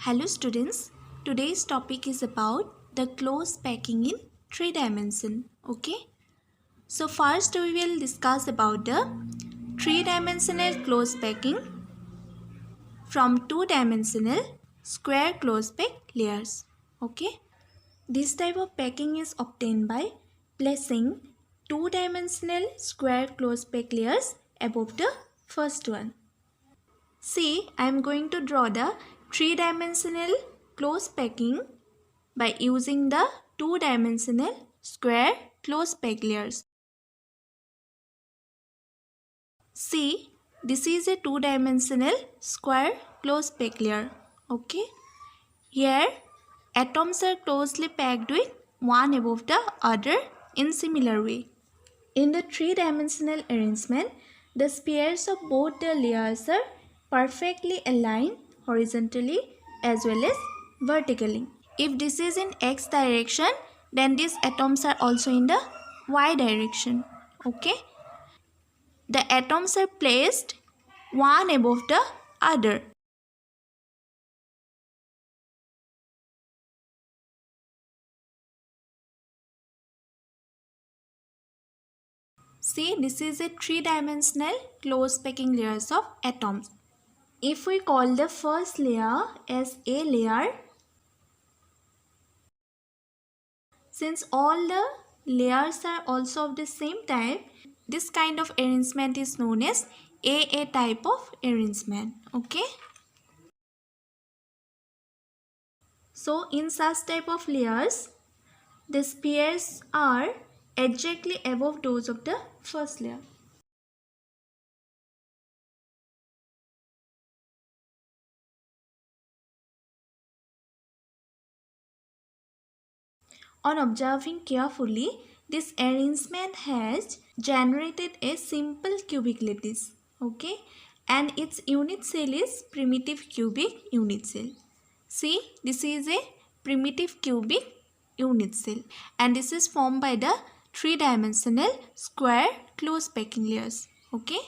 Hello students, today's topic is about the close packing in 3 dimension. Okay, so first we will discuss about the 3-dimensional close packing from 2-dimensional square close pack layers. Okay, this type of packing is obtained by placing 2-dimensional square close pack layers above the first one. See, I am going to draw the 3-dimensional close packing by using the 2-dimensional square close pack layers. See, this is a 2-dimensional square close pack layer. Okay. Here, atoms are closely packed with one above the other in similar way. In the 3-dimensional arrangement, the spheres of both the layers are perfectly aligned horizontally as well as vertically. If this is in x direction, then these atoms are also in the y direction. Okay. The atoms are placed one above the other. See, this is a 3-dimensional close packing layers of atoms. If we call the first layer as A layer, since all the layers are also of the same type, this kind of arrangement is known as AA type of arrangement. Okay. So in such type of layers, the spheres are exactly above those of the first layer. On observing carefully, this arrangement has generated a simple cubic lattice. Okay, and its unit cell is primitive cubic unit cell. See, this is a primitive cubic unit cell, and this is formed by the 3-dimensional square close packing layers. Okay.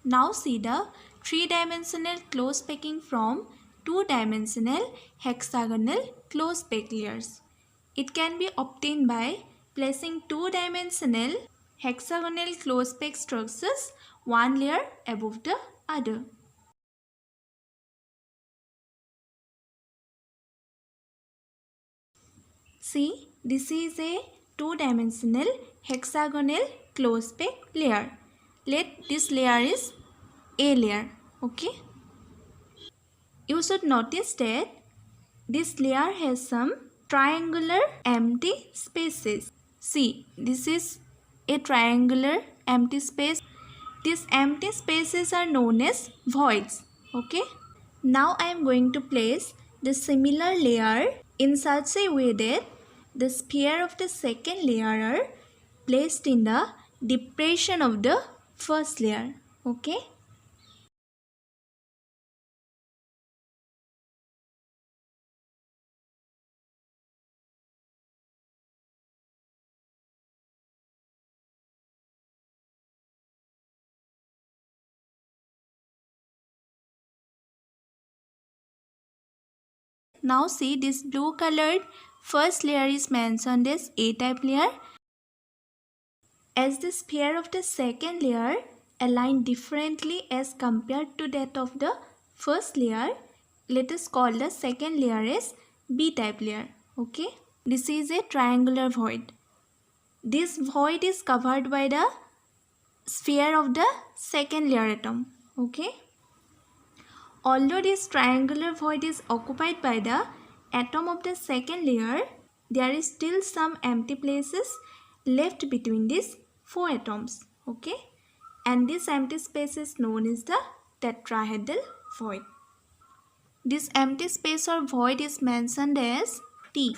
Now see the 3-dimensional close packing from 2-dimensional hexagonal close pack layers. It can be obtained by placing 2-dimensional hexagonal close pack structures one layer above the other. See, this is a 2-dimensional hexagonal close pack layer. Let this layer is A layer. Okay. You should notice that this layer has some triangular empty spaces. See, this is a triangular empty space. These empty spaces are known as voids. Okay. Now I am going to place the similar layer in such a way that the sphere of the second layer are placed in the depression of the first layer. Okay. Now see, this blue colored first layer is mentioned as A-type layer, as the sphere of the second layer aligned differently as compared to that of the first layer. Let us call the second layer as B-type layer. Okay. This is a triangular void. This void is covered by the sphere of the second layer atom. Okay. Although this triangular void is occupied by the atom of the second layer, there is still some empty places left between these 4 atoms. Okay, and this empty space is known as the tetrahedral void. This empty space or void is mentioned as T,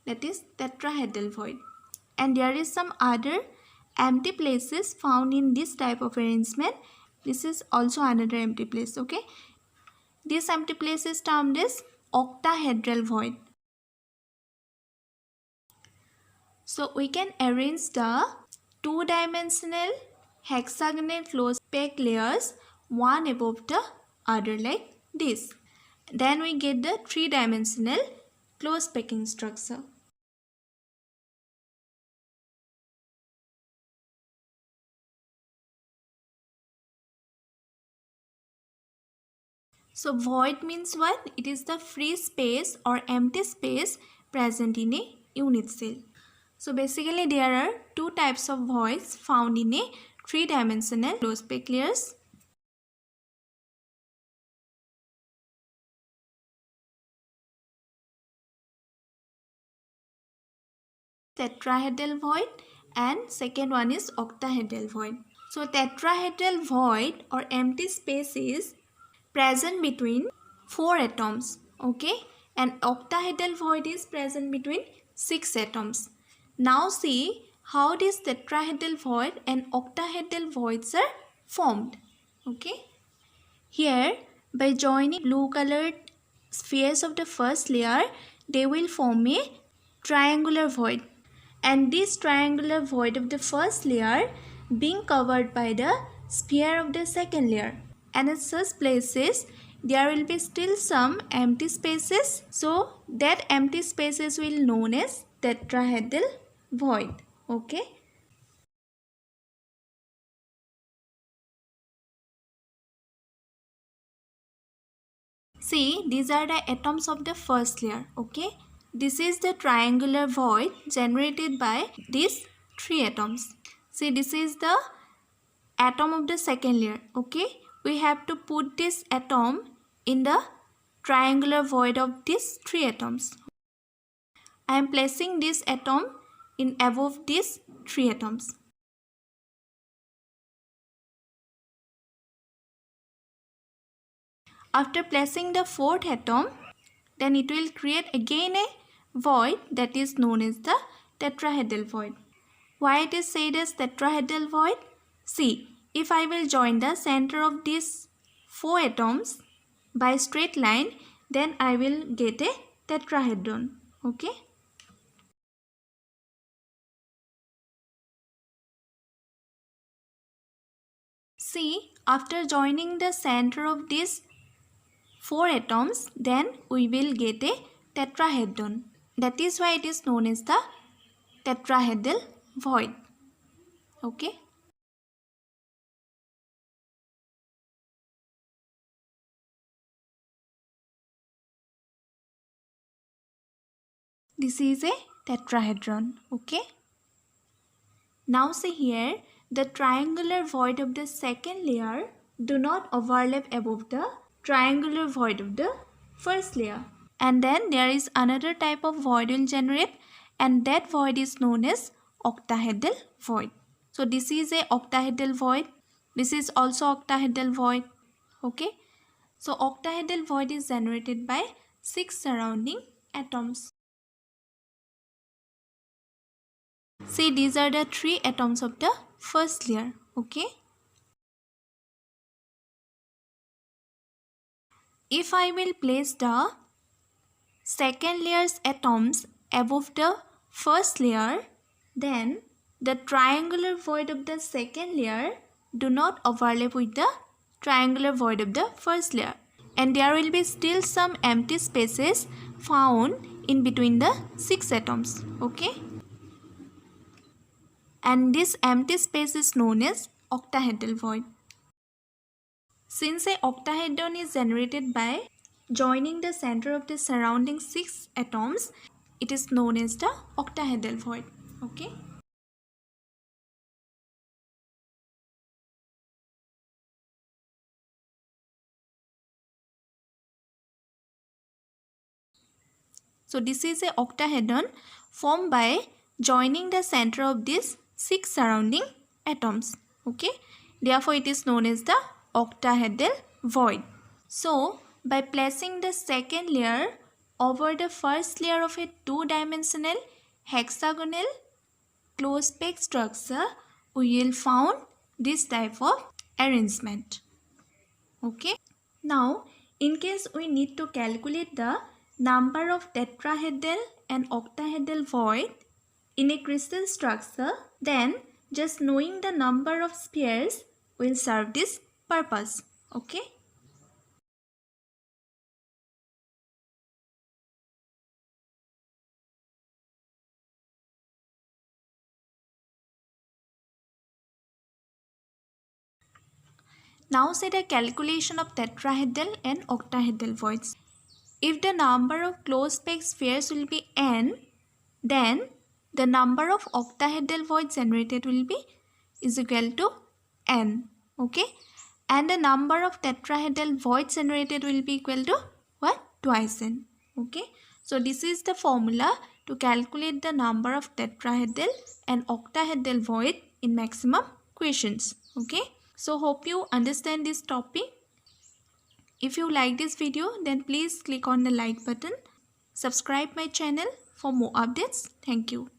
that is tetrahedral void. And there is some other empty places found in this type of arrangement. This is also another empty place. Okay. This empty place is termed as octahedral void. So we can arrange the 2-dimensional hexagonal close pack layers one above the other like this. Then we get the three-dimensional close packing structure. So void means what? It is the free space or empty space present in a unit cell. So basically there are two types of voids found in a three-dimensional closed packed layers. Tetrahedral void, and second one is octahedral void. So tetrahedral void or empty space is present between 4 atoms, okay, and octahedral void is present between 6 atoms. Now see how this tetrahedral void and octahedral voids are formed, okay. Here, by joining blue colored spheres of the first layer, they will form a triangular void. And this triangular void of the first layer being covered by the sphere of the second layer. And in such places, there will be still some empty spaces. So, that empty spaces will be known as tetrahedral void. Okay. See, these are the atoms of the first layer, okay? This is the triangular void generated by these three atoms. See, this is the atom of the second layer, okay? We have to put this atom in the triangular void of these three atoms. I am placing this atom in above these three atoms. After placing the fourth atom, then it will create again a void that is known as the tetrahedral void. Why it is said as tetrahedral void? See, if I will join the center of these 4 atoms by straight line, then I will get a tetrahedron. Okay. See, after joining the center of these 4 atoms, then we will get a tetrahedron. That is why it is known as the tetrahedral void. Okay. This is a tetrahedron. Okay. Now see here, the triangular void of the second layer do not overlap above the triangular void of the first layer. And then there is another type of void will generate, and that void is known as octahedral void. So this is a octahedral void. This is also octahedral void. Okay. So octahedral void is generated by 6 surrounding atoms. See, these are the 3 atoms of the first layer. Okay. If I will place the second layer's atoms above the first layer, then the triangular void of the second layer do not overlap with the triangular void of the first layer, and there will be still some empty spaces found in between the 6 atoms. Okay. And this empty space is known as octahedral void. Since a octahedron is generated by joining the center of the surrounding 6 atoms, it is known as the octahedral void. Okay. So this is a octahedron formed by joining the center of these 6 surrounding atoms. Okay. Therefore, it is known as the octahedral void. So, by placing the second layer over the first layer of a two-dimensional hexagonal closed packed structure, we will found this type of arrangement. Okay. Now, in case we need to calculate the number of tetrahedral and octahedral void in a crystal structure, then just knowing the number of spheres will serve this purpose. Okay. Now say the calculation of tetrahedral and octahedral voids. If the number of closed packed spheres will be n, then the number of octahedral voids generated will be is equal to n. Okay, and the number of tetrahedral voids generated will be equal to what? Twice n. Okay, so this is the formula to calculate the number of tetrahedral and octahedral void in maximum questions. Okay, so hope you understand this topic. If you like this video, then please click on the like button. Subscribe my channel for more updates. Thank you.